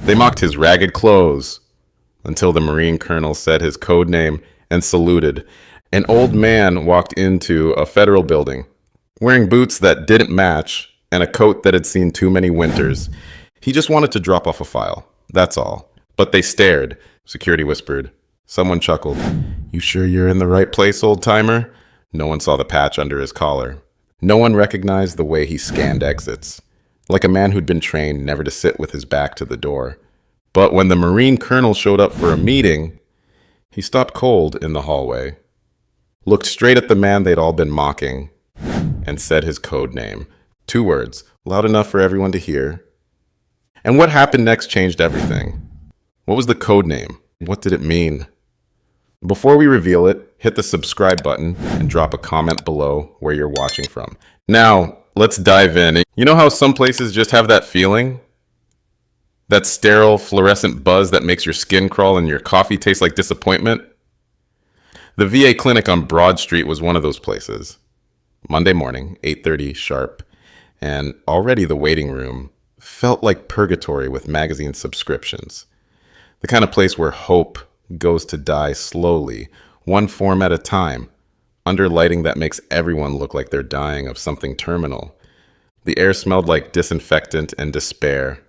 They mocked his ragged clothes until the Marine colonel said his code name and saluted. An old man walked into a federal building wearing boots that didn't match and a coat that had seen too many winters. He just wanted to drop off a file. That's all. But they stared. Security whispered. Someone chuckled. "You sure you're in the right place, old-timer?" No one saw the patch under his collar. No one recognized the way he scanned exits, like a man who'd been trained never to sit with his back to the door. But when the Marine colonel showed up for a meeting, he stopped cold in the hallway, looked straight at the man they'd all been mocking, and said his code name. 2 words, loud enough for everyone to hear. And what happened next changed everything. What was the code name? What did it mean? Before we reveal it, hit the subscribe button and drop a comment below where you're watching from. Now, let's dive in. You know how some places just have that feeling? That sterile, fluorescent buzz that makes your skin crawl and your coffee taste like disappointment? The VA clinic on Broad Street was one of those places. Monday morning, 8:30 sharp, and already the waiting room felt like purgatory with magazine subscriptions. The kind of place where hope goes to die slowly, one form at a time, under lighting that makes everyone look like they're dying of something terminal. The air smelled like disinfectant and despair,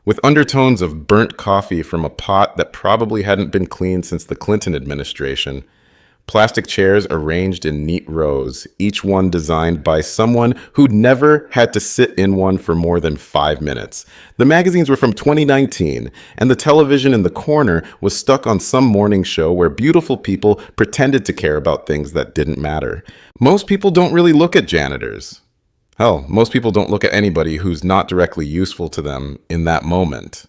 with undertones of burnt coffee from a pot that probably hadn't been cleaned since the Clinton administration. Plastic chairs arranged in neat rows, each one designed by someone who'd never had to sit in one for more than 5 minutes. The magazines were from 2019, and the television in the corner was stuck on some morning show where beautiful people pretended to care about things that didn't matter. Most people don't really look at janitors. Hell, most people don't look at anybody who's not directly useful to them in that moment.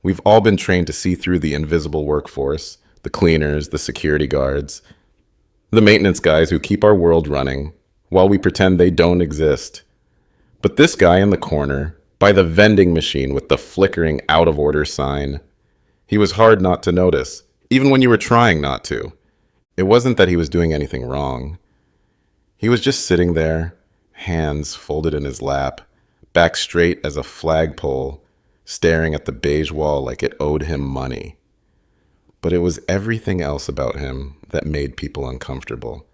We've all been trained to see through the invisible workforce, the cleaners, the security guards, the maintenance guys who keep our world running while we pretend they don't exist. But this guy in the corner, by the vending machine with the flickering out of order sign, he was hard not to notice, even when you were trying not to. It wasn't that he was doing anything wrong. He was just sitting there, hands folded in his lap, back straight as a flagpole, staring at the beige wall like it owed him money. But it was everything else about him that made people uncomfortable.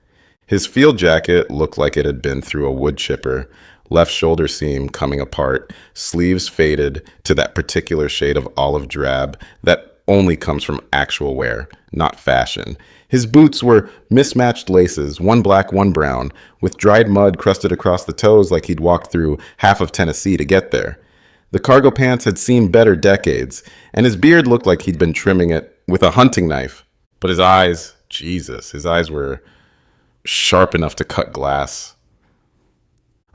His field jacket looked like it had been through a wood chipper, left shoulder seam coming apart, sleeves faded to that particular shade of olive drab that only comes from actual wear, not fashion. His boots were mismatched laces, one black, one brown, with dried mud crusted across the toes like he'd walked through half of Tennessee to get there. The cargo pants had seen better decades, and his beard looked like he'd been trimming it with a hunting knife. But his eyes, Jesus, his eyes were sharp enough to cut glass.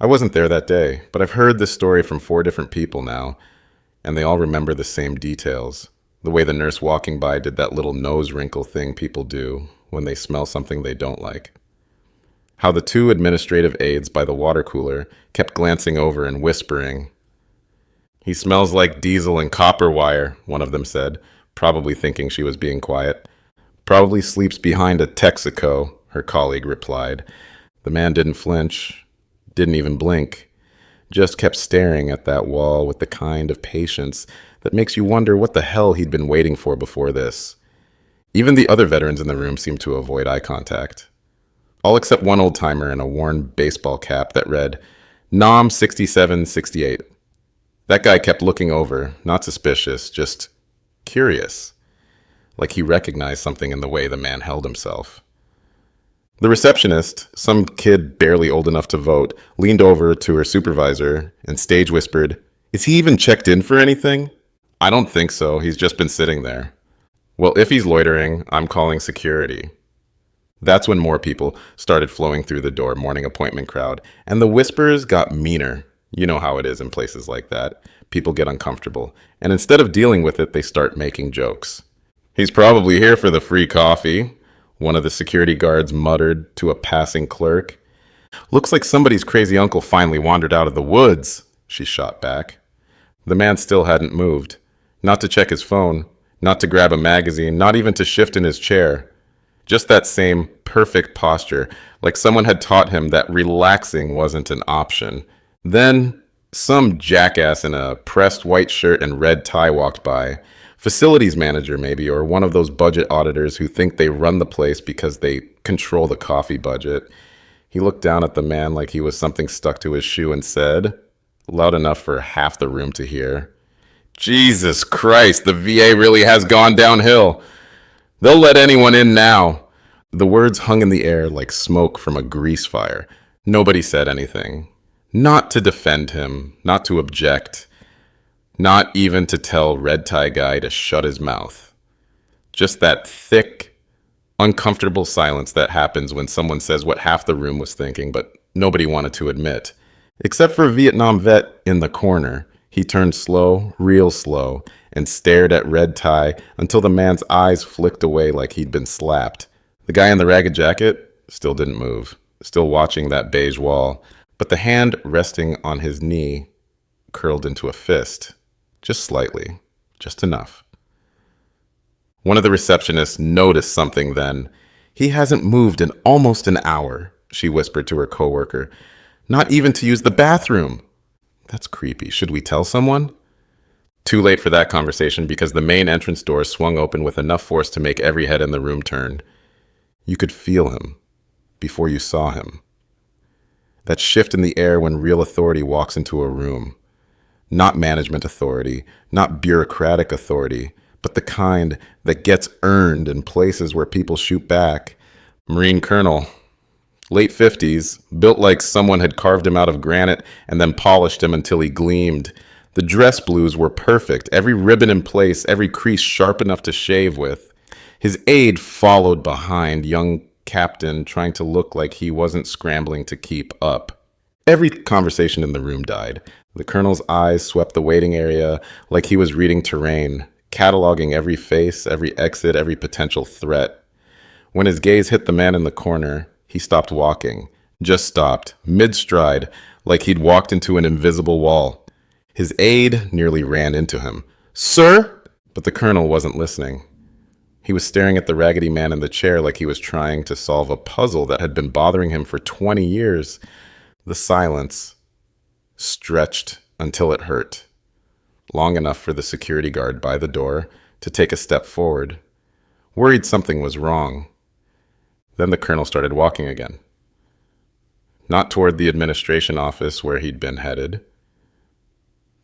I wasn't there that day, but I've heard this story from 4 different people now, and they all remember the same details. The way the nurse walking by did that little nose wrinkle thing people do when they smell something they don't like. How the 2 administrative aides by the water cooler kept glancing over and whispering. "He smells like diesel and copper wire," one of them said, probably thinking she was being quiet. "Probably sleeps behind a Texaco," her colleague replied. The man didn't flinch, didn't even blink, just kept staring at that wall with the kind of patience that makes you wonder what the hell he'd been waiting for before this. Even the other veterans in the room seemed to avoid eye contact. All except one old-timer in a worn baseball cap that read, "Nom 6768. That guy kept looking over, not suspicious, just curious, like he recognized something in the way the man held himself. The receptionist, some kid barely old enough to vote, leaned over to her supervisor and stage whispered, "Is he even checked in for anything?" "I don't think so. He's just been sitting there." "Well, if he's loitering, I'm calling security." That's when more people started flowing through the door, morning appointment crowd, and the whispers got meaner. You know how it is in places like that. People get uncomfortable, and instead of dealing with it, they start making jokes. "He's probably here for the free coffee," one of the security guards muttered to a passing clerk. "Looks like somebody's crazy uncle finally wandered out of the woods," she shot back. The man still hadn't moved. Not to check his phone, not to grab a magazine, not even to shift in his chair. Just that same perfect posture, like someone had taught him that relaxing wasn't an option. Then Some jackass in a pressed white shirt and red tie walked by. Facilities manager, maybe, or one of those budget auditors who think they run the place because they control the coffee budget. He looked down at the man like he was something stuck to his shoe and said, loud enough for half the room to hear, "Jesus Christ, the VA really has gone downhill. They'll let anyone in now." The words hung in the air like smoke from a grease fire. Nobody said anything. Not to defend him, not to object, not even to tell Red Tie Guy to shut his mouth. Just that thick, uncomfortable silence that happens when someone says what half the room was thinking, but nobody wanted to admit. Except for a Vietnam vet in the corner. He turned slow, real slow, and stared at Red Tie until the man's eyes flicked away like he'd been slapped. The guy in the ragged jacket still didn't move, still watching that beige wall, but the hand resting on his knee curled into a fist. Just slightly, just enough. One of the receptionists noticed something then. "He hasn't moved in almost an hour," she whispered to her coworker. "Not even to use the bathroom." That's creepy. Should we tell someone? Too late for that conversation because the main entrance door swung open with enough force to make every head in the room turn. You could feel him before you saw him. That shift in the air when real authority walks into a room. Not management authority, not bureaucratic authority, but the kind that gets earned in places where people shoot back. Marine Colonel, late 50s, built like someone had carved him out of granite and then polished him until he gleamed. The dress blues were perfect, every ribbon in place, every crease sharp enough to shave with. His aide followed behind, young captain trying to look like he wasn't scrambling to keep up. Every conversation in the room died. The colonel's eyes swept the waiting area like he was reading terrain, cataloging every face, every exit, every potential threat. When his gaze hit the man in the corner, he stopped walking. Just stopped, mid-stride, like he'd walked into an invisible wall. His aide nearly ran into him. "Sir?" But the colonel wasn't listening. He was staring at the raggedy man in the chair like he was trying to solve a puzzle that had been bothering him for 20 years. The silence stretched until it hurt, long enough for the security guard by the door to take a step forward, worried something was wrong. Then the colonel started walking again. Not toward the administration office where he'd been headed,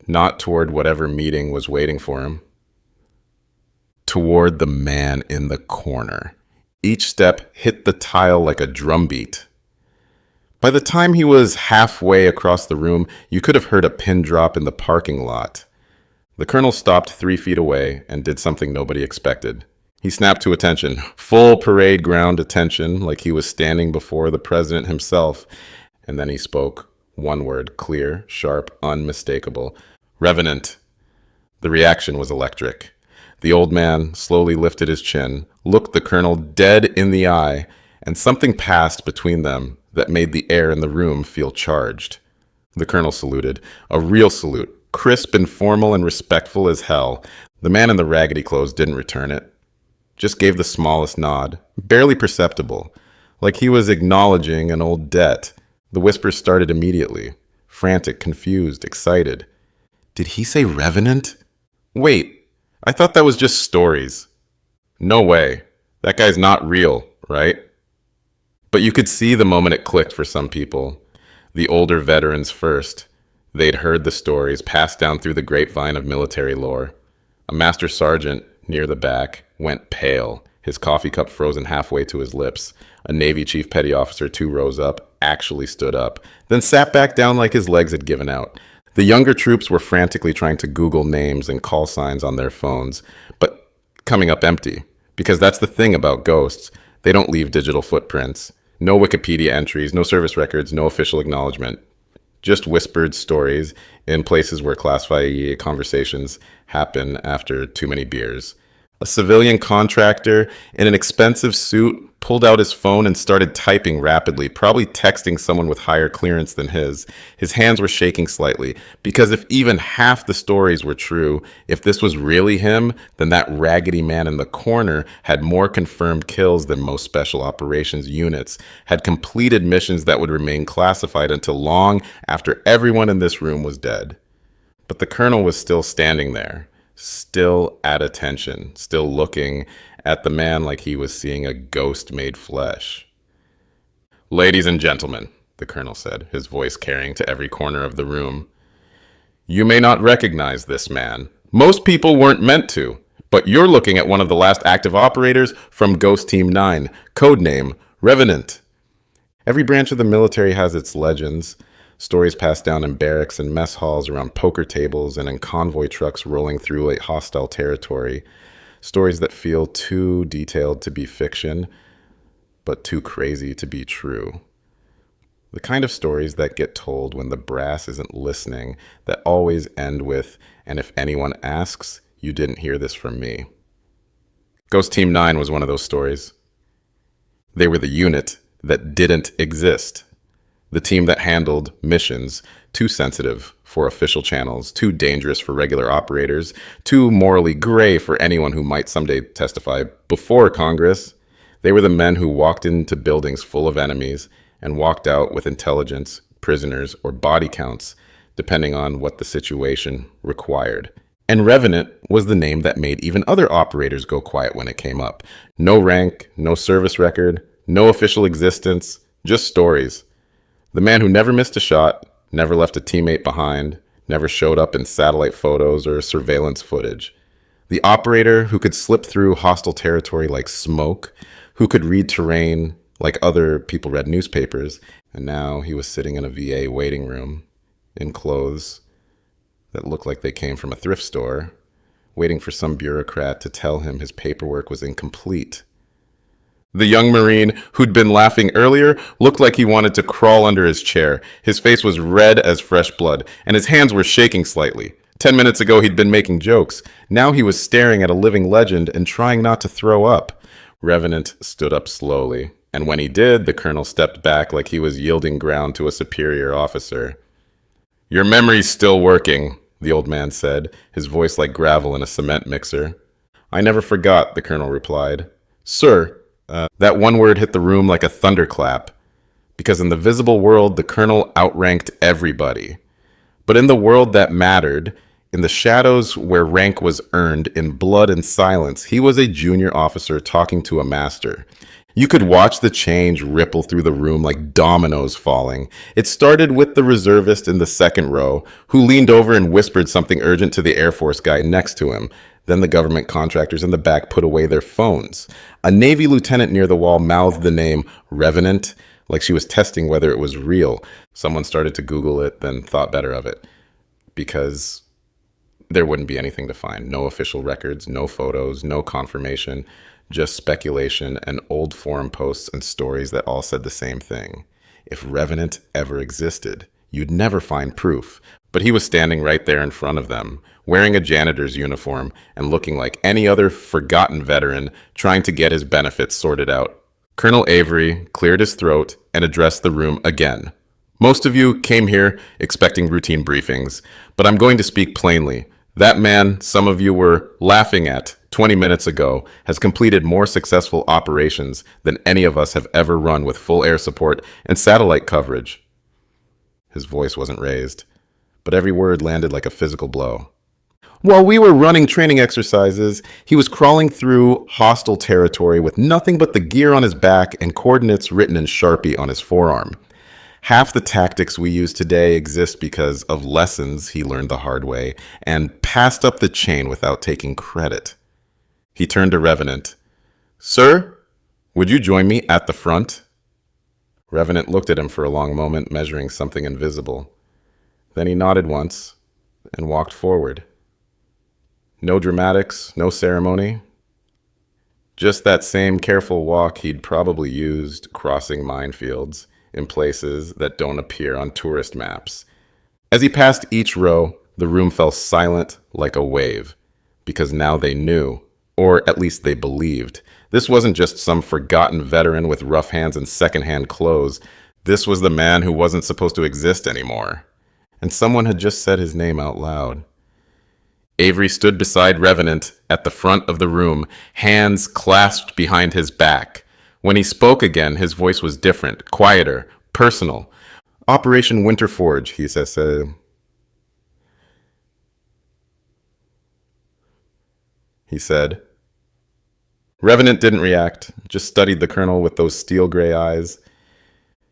not toward whatever meeting was waiting for him, toward the man in the corner. Each step hit the tile like a drumbeat. By the time he was halfway across the room, you could have heard a pin drop in the parking lot. The colonel stopped 3 feet away and did something nobody expected. He snapped to attention, full parade ground attention, like he was standing before the president himself. And then he spoke. One word, clear, sharp, unmistakable. "Revenant." The reaction was electric. The old man slowly lifted his chin, looked the colonel dead in the eye, and something passed between them that made the air in the room feel charged. The colonel saluted, a real salute, crisp and formal and respectful as hell. The man in the raggedy clothes didn't return it, just gave the smallest nod, barely perceptible, like he was acknowledging an old debt. The whispers started immediately, frantic, confused, excited. Did he say revenant? Wait, I thought that was just stories. No way. That guy's not real, right? But you could see the moment it clicked for some people. The older veterans first. They'd heard the stories passed down through the grapevine of military lore. A master sergeant near the back went pale, his coffee cup frozen halfway to his lips. A Navy chief petty officer 2 rows up, actually stood up, then sat back down like his legs had given out. The younger troops were frantically trying to Google names and call signs on their phones, but coming up empty. Because that's the thing about ghosts. They don't leave digital footprints. No Wikipedia entries, no service records, no official acknowledgement. Just whispered stories in places where classified conversations happen after too many beers. A civilian contractor in an expensive suit pulled out his phone and started typing rapidly, probably texting someone with higher clearance than his. His hands were shaking slightly, because if even half the stories were true, if this was really him, then that raggedy man in the corner had more confirmed kills than most special operations units, had completed missions that would remain classified until long after everyone in this room was dead. But the colonel was still standing there, still at attention, still looking at the man like he was seeing a ghost made flesh. "Ladies and gentlemen," the colonel said, his voice carrying to every corner of the room, "you may not recognize this man. Most people weren't meant to, but you're looking at one of the last active operators from Ghost Team 9, codename Revenant." Every branch of the military has its legends. Stories passed down in barracks and mess halls, around poker tables, and in convoy trucks rolling through a hostile territory. Stories that feel too detailed to be fiction, but too crazy to be true. The kind of stories that get told when the brass isn't listening, that always end with, "and if anyone asks, you didn't hear this from me." Ghost Team 9 was one of those stories. They were the unit that didn't exist. The team that handled missions too sensitive for official channels, too dangerous for regular operators, too morally gray for anyone who might someday testify before Congress. They were the men who walked into buildings full of enemies and walked out with intelligence, prisoners, or body counts, depending on what the situation required. And Revenant was the name that made even other operators go quiet when it came up. No rank, no service record, no official existence, just stories. The man who never missed a shot, never left a teammate behind, never showed up in satellite photos or surveillance footage. The operator who could slip through hostile territory like smoke, who could read terrain like other people read newspapers, and now he was sitting in a VA waiting room in clothes that looked like they came from a thrift store, waiting for some bureaucrat to tell him his paperwork was incomplete. The young Marine who'd been laughing earlier looked like he wanted to crawl under his chair. His face was red as fresh blood, and his hands were shaking slightly. 10 minutes ago, he'd been making jokes. Now he was staring at a living legend and trying not to throw up. Revenant stood up slowly, and when he did, the colonel stepped back like he was yielding ground to a superior officer. "Your memory's still working," the old man said, his voice like gravel in a cement mixer. "I never forgot," the colonel replied. "Sir," that one word hit the room like a thunderclap, because in the visible world, the colonel outranked everybody. But in the world that mattered, in the shadows where rank was earned in blood and silence, he was a junior officer talking to a master. You could watch the change ripple through the room like dominoes falling. It started with the reservist in the second row, who leaned over and whispered something urgent to the Air Force guy next to him. Then the government contractors in the back put away their phones. A Navy lieutenant near the wall mouthed the name Revenant, like she was testing whether it was real. Someone started to Google it, then thought better of it, because there wouldn't be anything to find. No official records, no photos, no confirmation, just speculation and old forum posts and stories that all said the same thing. If Revenant ever existed, you'd never find proof. But he was standing right there in front of them, wearing a janitor's uniform and looking like any other forgotten veteran trying to get his benefits sorted out. Colonel Avery cleared his throat and addressed the room again. "Most of you came here expecting routine briefings, but I'm going to speak plainly. That man some of you were laughing at 20 minutes ago has completed more successful operations than any of us have ever run with full air support and satellite coverage." His voice wasn't raised, but every word landed like a physical blow. "While we were running training exercises, he was crawling through hostile territory with nothing but the gear on his back and coordinates written in Sharpie on his forearm. Half the tactics we use today exist because of lessons he learned the hard way and passed up the chain without taking credit." He turned to Revenant. "Sir, would you join me at the front?" Revenant looked at him for a long moment, measuring something invisible. Then he nodded once and walked forward. No dramatics, no ceremony. Just that same careful walk he'd probably used crossing minefields in places that don't appear on tourist maps. As he passed each row, the room fell silent like a wave, because now they knew Or at least they believed. This wasn't just some forgotten veteran with rough hands and secondhand clothes. This was the man who wasn't supposed to exist anymore. And someone had just said his name out loud. Avery stood beside Revenant at the front of the room, hands clasped behind his back. When he spoke again, his voice was different, quieter, personal. Operation Winterforge, he said. He said. Revenant didn't react, just studied the colonel with those steel gray eyes.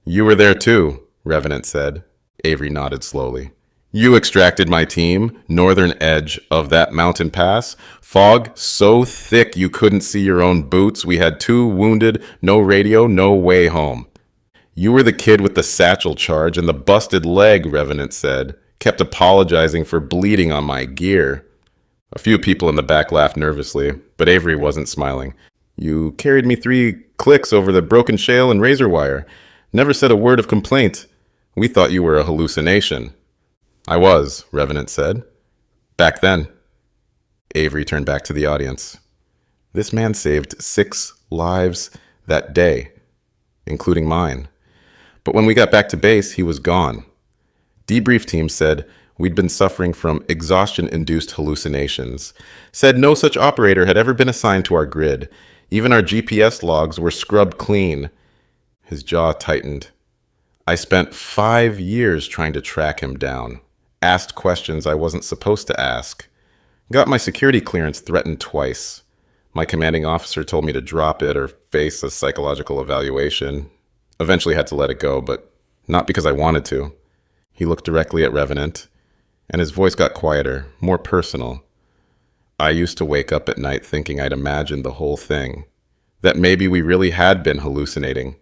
You were there too, Revenant said. Avery nodded slowly. You extracted my team, northern edge of that mountain pass. Fog so thick you couldn't see your own boots. We had 2 wounded, no radio, no way home. You were the kid with the satchel charge and the busted leg, Revenant said. Kept apologizing for bleeding on my gear. A few people in the back laughed nervously, but Avery wasn't smiling. You carried me 3 clicks over the broken shale and razor wire. Never said a word of complaint. We thought you were a hallucination. I was, Revenant said. Back then. Avery turned back to the audience. This man saved 6 lives that day, including mine. But when we got back to base, he was gone. Debrief team said we'd been suffering from exhaustion-induced hallucinations. Said no such operator had ever been assigned to our grid. Even our GPS logs were scrubbed clean. His jaw tightened. I spent 5 years trying to track him down. Asked questions I wasn't supposed to ask. Got my security clearance threatened twice. My commanding officer told me to drop it or face a psychological evaluation. Eventually had to let it go, but not because I wanted to. He looked directly at Revenant, and his voice got quieter, more personal. I used to wake up at night thinking I'd imagined the whole thing. That maybe we really had been hallucinating.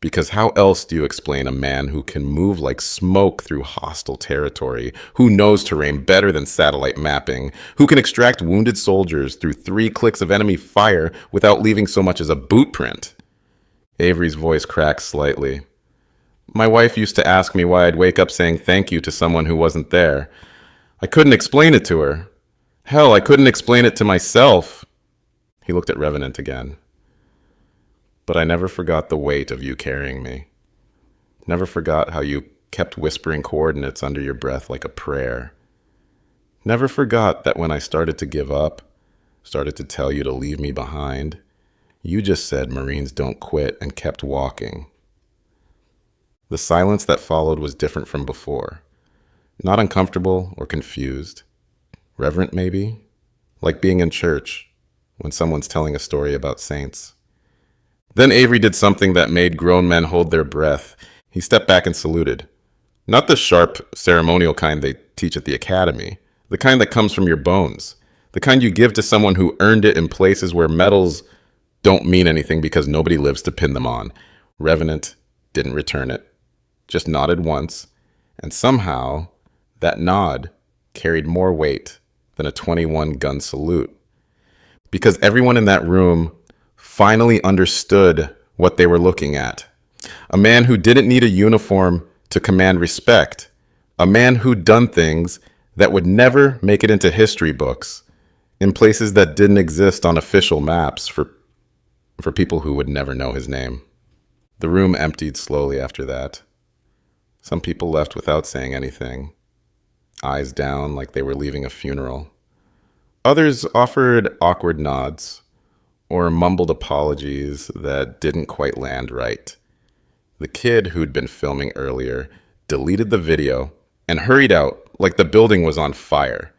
Because how else do you explain a man who can move like smoke through hostile territory, who knows terrain better than satellite mapping, who can extract wounded soldiers through 3 clicks of enemy fire without leaving so much as a boot print? Avery's voice cracked slightly. My wife used to ask me why I'd wake up saying thank you to someone who wasn't there. I couldn't explain it to her. Hell, I couldn't explain it to myself. He looked at Revenant again. But I never forgot the weight of you carrying me. Never forgot how you kept whispering coordinates under your breath like a prayer. Never forgot that when I started to give up, started to tell you to leave me behind, you just said Marines don't quit and kept walking. The silence that followed was different from before. Not uncomfortable or confused. Reverent, maybe? Like being in church when someone's telling a story about saints. Then Avery did something that made grown men hold their breath. He stepped back and saluted. Not the sharp, ceremonial kind they teach at the academy. The kind that comes from your bones. The kind you give to someone who earned it in places where medals don't mean anything because nobody lives to pin them on. Revenant didn't return it. Just nodded once. And somehow, that nod carried more weight than a 21-gun salute. Because everyone in that room finally understood what they were looking at. A man who didn't need a uniform to command respect. A man who'd done things that would never make it into history books in places that didn't exist on official maps for people who would never know his name. The room emptied slowly after that. Some people left without saying anything, eyes down like they were leaving a funeral. Others offered awkward nods or mumbled apologies that didn't quite land right. The kid who'd been filming earlier deleted the video and hurried out like the building was on fire.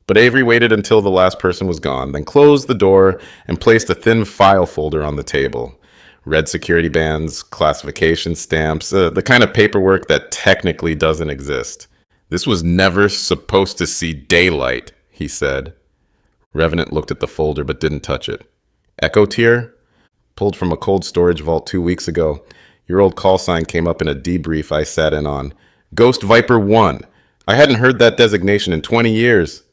But Avery waited until the last person was gone, then closed the door and placed a thin file folder on the table. Red security bands, classification stamps, the kind of paperwork that technically doesn't exist. This was never supposed to see daylight, he said. Revenant looked at the folder but didn't touch it. Echo tier? Pulled from a cold storage vault 2 weeks ago. Your old call sign came up in a debrief I sat in on. Ghost Viper 1. I hadn't heard that designation in 20 years.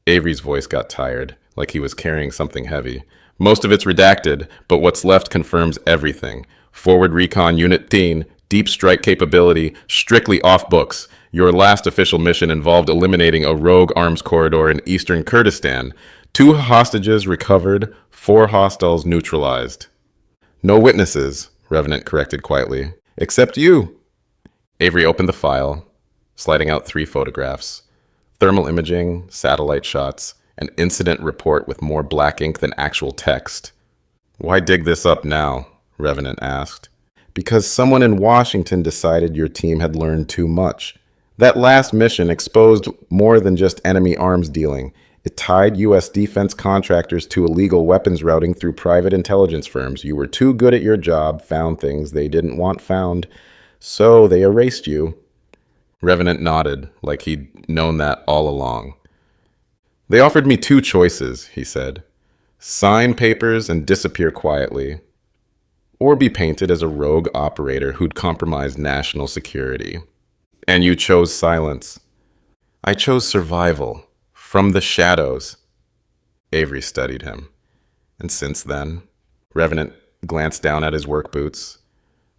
Avery's voice got tired, like he was carrying something heavy. Most of it's redacted, but what's left confirms everything. Forward Recon Unit Teen, deep strike capability, strictly off books. Your last official mission involved eliminating a rogue arms corridor in eastern Kurdistan. 2 hostages recovered, 4 hostiles neutralized. No witnesses, Revenant corrected quietly. Except you. Avery opened the file, sliding out 3 photographs. Thermal imaging, satellite shots, an incident report with more black ink than actual text. Why dig this up now? Revenant asked. Because someone in Washington decided your team had learned too much. That last mission exposed more than just enemy arms dealing. It tied U.S. defense contractors to illegal weapons routing through private intelligence firms. You were too good at your job, found things they didn't want found, so they erased you. Revenant nodded, like he'd known that all along. They offered me 2 choices, he said. Sign papers and disappear quietly, or be painted as a rogue operator who'd compromised national security. And you chose silence. I chose survival. From the shadows. Avery studied him. And since then, Revenant glanced down at his work boots,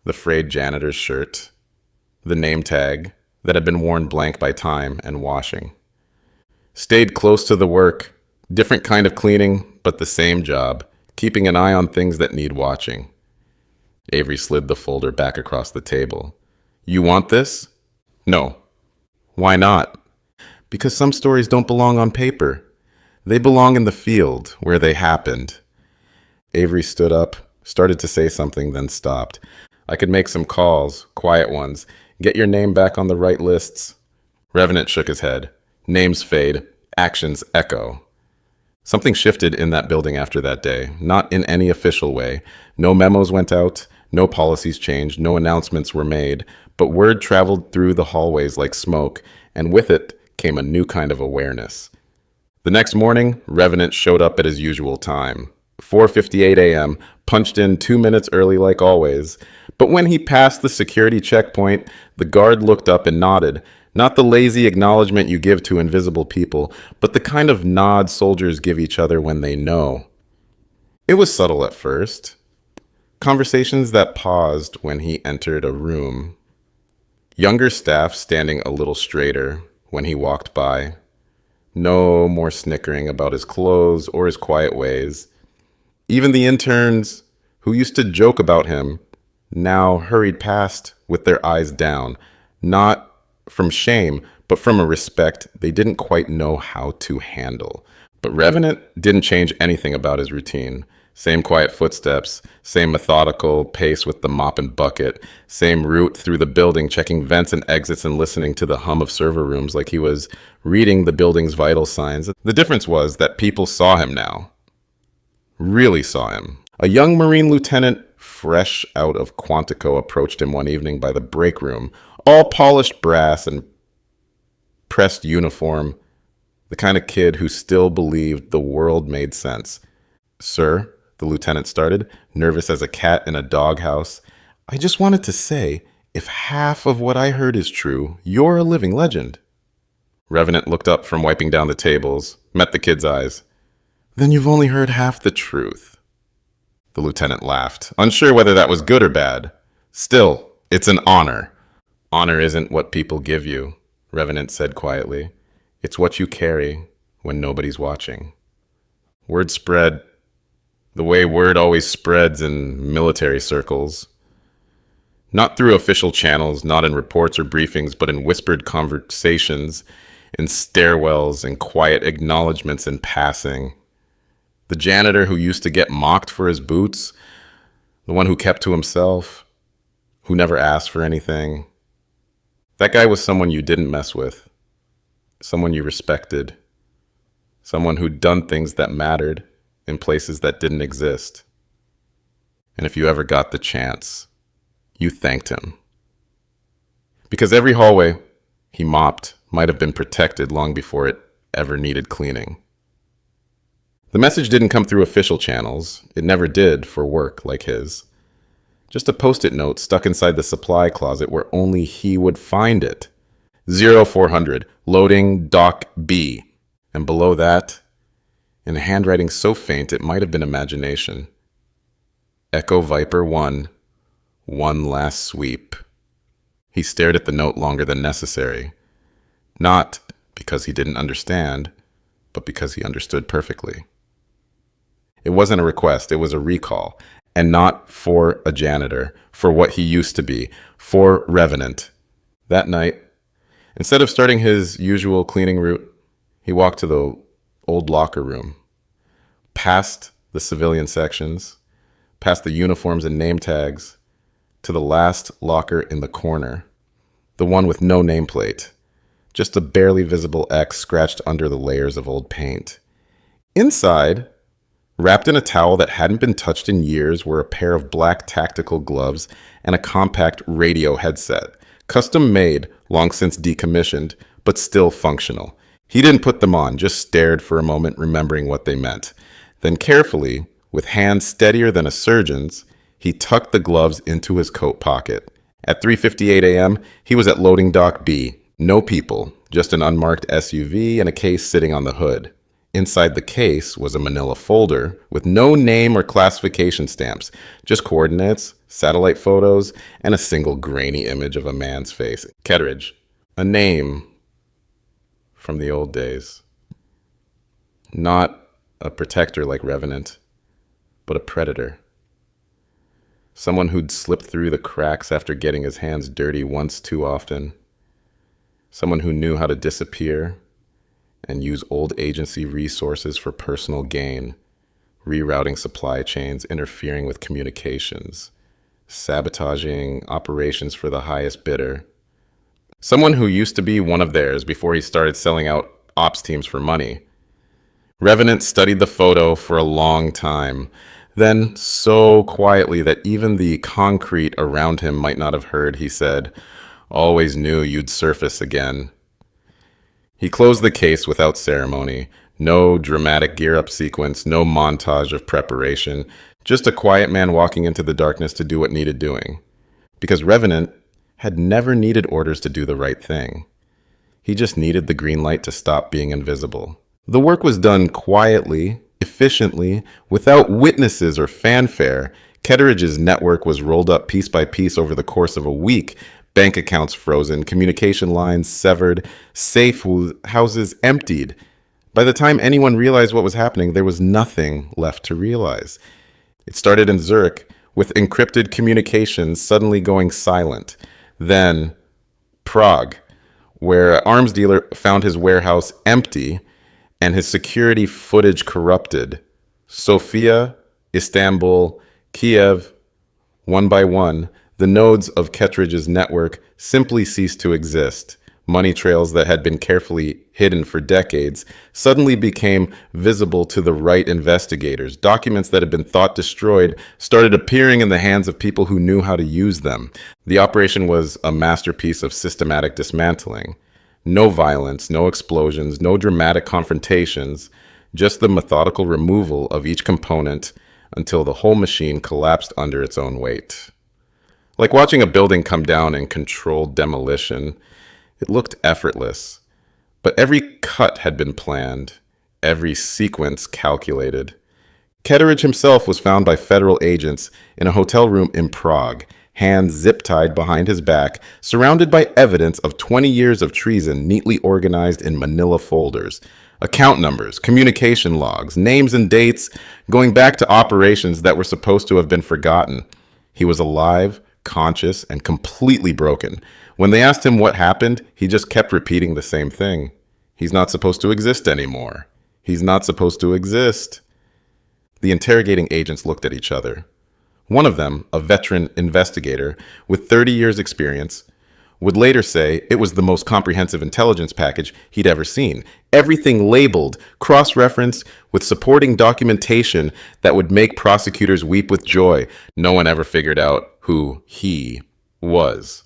the frayed janitor's shirt, the name tag that had been worn blank by time and washing. Stayed close to the work, different kind of cleaning, but the same job, keeping an eye on things that need watching. Avery slid the folder back across the table. You want this? No. Why not? Because some stories don't belong on paper. They belong in the field, where they happened. Avery stood up, started to say something, then stopped. I could make some calls, quiet ones, get your name back on the right lists. Revenant shook his head. Names fade, actions echo. Something shifted in that building after that day, not in any official way. No memos went out, no policies changed, no announcements were made, but word traveled through the hallways like smoke, and with it came a new kind of awareness. The next morning, Revenant showed up at his usual time. 4:58 a.m., punched in 2 minutes early like always. But when he passed the security checkpoint, the guard looked up and nodded. Not the lazy acknowledgement you give to invisible people, but the kind of nod soldiers give each other when they know. It was subtle at first. Conversations that paused when he entered a room. Younger staff standing a little straighter when he walked by. No more snickering about his clothes or his quiet ways. Even the interns who used to joke about him now hurried past with their eyes down, not from shame, but from a respect they didn't quite know how to handle. But Revenant didn't change anything about his routine. Same quiet footsteps, same methodical pace with the mop and bucket, same route through the building, checking vents and exits and listening to the hum of server rooms like he was reading the building's vital signs. The difference was that people saw him now. Really saw him. A young Marine lieutenant fresh out of Quantico approached him one evening by the break room, all polished brass and pressed uniform, the kind of kid who still believed the world made sense. Sir, the lieutenant started, nervous as a cat in a doghouse. I just wanted to say, if half of what I heard is true, you're a living legend. Revenant looked up from wiping down the tables, met the kid's eyes. Then you've only heard half the truth. The lieutenant laughed, unsure whether that was good or bad. Still, it's an honor. Honor isn't what people give you, Revenant said quietly. It's what you carry when nobody's watching. Word spread the way word always spreads in military circles. Not through official channels, not in reports or briefings, but in whispered conversations, in stairwells, in quiet acknowledgments in passing. The janitor who used to get mocked for his boots, the one who kept to himself, who never asked for anything. That guy was someone you didn't mess with, someone you respected, someone who'd done things that mattered in places that didn't exist. And if you ever got the chance, you thanked him. Because every hallway he mopped might have been protected long before it ever needed cleaning. The message didn't come through official channels. It never did for work like his. Just a post-it note stuck inside the supply closet where only he would find it. 0400, loading dock B. And below that, in a handwriting so faint it might have been imagination. Echo Viper 1, one last sweep. He stared at the note longer than necessary. Not because he didn't understand, but because he understood perfectly. It wasn't a request, it was a recall. And not for a janitor, for what he used to be, for Revenant. That night, instead of starting his usual cleaning route, he walked to the old locker room, past the civilian sections, past the uniforms and name tags, to the last locker in the corner, the one with no nameplate, just a barely visible X scratched under the layers of old paint. Inside, wrapped in a towel that hadn't been touched in years, were a pair of black tactical gloves and a compact radio headset, custom made, long since decommissioned, but still functional. He didn't put them on, just stared for a moment, remembering what they meant. Then carefully, with hands steadier than a surgeon's, he tucked the gloves into his coat pocket. At 3:58 a.m., he was at loading dock B. No people, just an unmarked SUV and a case sitting on the hood. Inside the case was a manila folder with no name or classification stamps, just coordinates, satellite photos, and a single grainy image of a man's face. Ketteridge, a name from the old days. Not a protector like Revenant, but a predator. Someone who'd slipped through the cracks after getting his hands dirty once too often. Someone who knew how to disappear and use old agency resources for personal gain, rerouting supply chains, interfering with communications, sabotaging operations for the highest bidder. Someone who used to be one of theirs before he started selling out ops teams for money. Revenant studied the photo for a long time, then so quietly that even the concrete around him might not have heard, he said, "Always knew you'd surface again." He closed the case without ceremony. No dramatic gear-up sequence, no montage of preparation, just a quiet man walking into the darkness to do what needed doing. Because Revenant had never needed orders to do the right thing. He just needed the green light to stop being invisible. The work was done quietly, efficiently, without witnesses or fanfare. Ketteridge's network was rolled up piece by piece over the course of a week. Bank accounts frozen, communication lines severed, safe houses emptied. By the time anyone realized what was happening, there was nothing left to realize. It started in Zurich, with encrypted communications suddenly going silent. Then Prague, where an arms dealer found his warehouse empty and his security footage corrupted. Sofia, Istanbul, Kiev, one by one, the nodes of Ketteridge's network simply ceased to exist. Money trails that had been carefully hidden for decades suddenly became visible to the right investigators. Documents that had been thought destroyed started appearing in the hands of people who knew how to use them. The operation was a masterpiece of systematic dismantling. No violence, no explosions, no dramatic confrontations, just the methodical removal of each component until the whole machine collapsed under its own weight. Like watching a building come down in controlled demolition, it looked effortless. But every cut had been planned, every sequence calculated. Ketteridge himself was found by federal agents in a hotel room in Prague, hands zip-tied behind his back, surrounded by evidence of 20 years of treason neatly organized in manila folders. Account numbers, communication logs, names and dates going back to operations that were supposed to have been forgotten. He was alive, conscious, and completely broken. When they asked him what happened, he just kept repeating the same thing. He's not supposed to exist anymore. He's not supposed to exist. The interrogating agents looked at each other. One of them, a veteran investigator with 30 years' experience, would later say it was the most comprehensive intelligence package he'd ever seen. Everything labeled, cross-referenced with supporting documentation that would make prosecutors weep with joy. No one ever figured out who he was.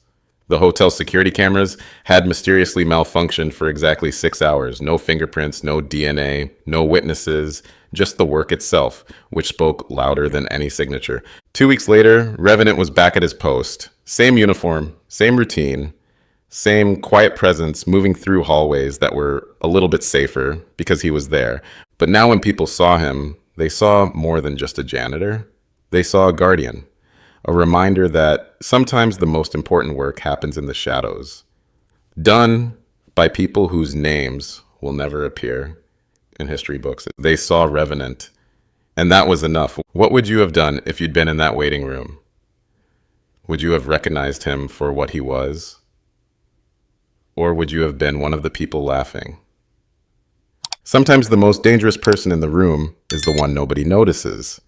The hotel security cameras had mysteriously malfunctioned for exactly 6 hours. No fingerprints, no DNA, no witnesses, just the work itself, which spoke louder than any signature. 2 weeks later, Revenant was back at his post. Same uniform, same routine, same quiet presence moving through hallways that were a little bit safer because he was there. But now when people saw him, they saw more than just a janitor. They saw a guardian. A reminder that sometimes the most important work happens in the shadows, done by people whose names will never appear, in history books. They saw Revenant, and that was enough. What would you have done if you'd been in that waiting room? Would you have recognized him for what he was? Or would you have been one of the people laughing? Sometimes the most dangerous person in the room is the one nobody notices.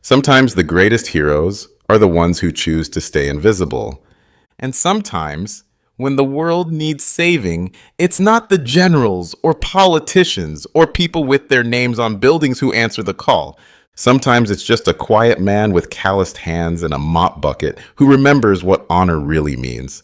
Sometimes the greatest heroes are the ones who choose to stay invisible. And sometimes, when the world needs saving, it's not the generals or politicians or people with their names on buildings who answer the call. Sometimes it's just a quiet man with calloused hands and a mop bucket who remembers what honor really means.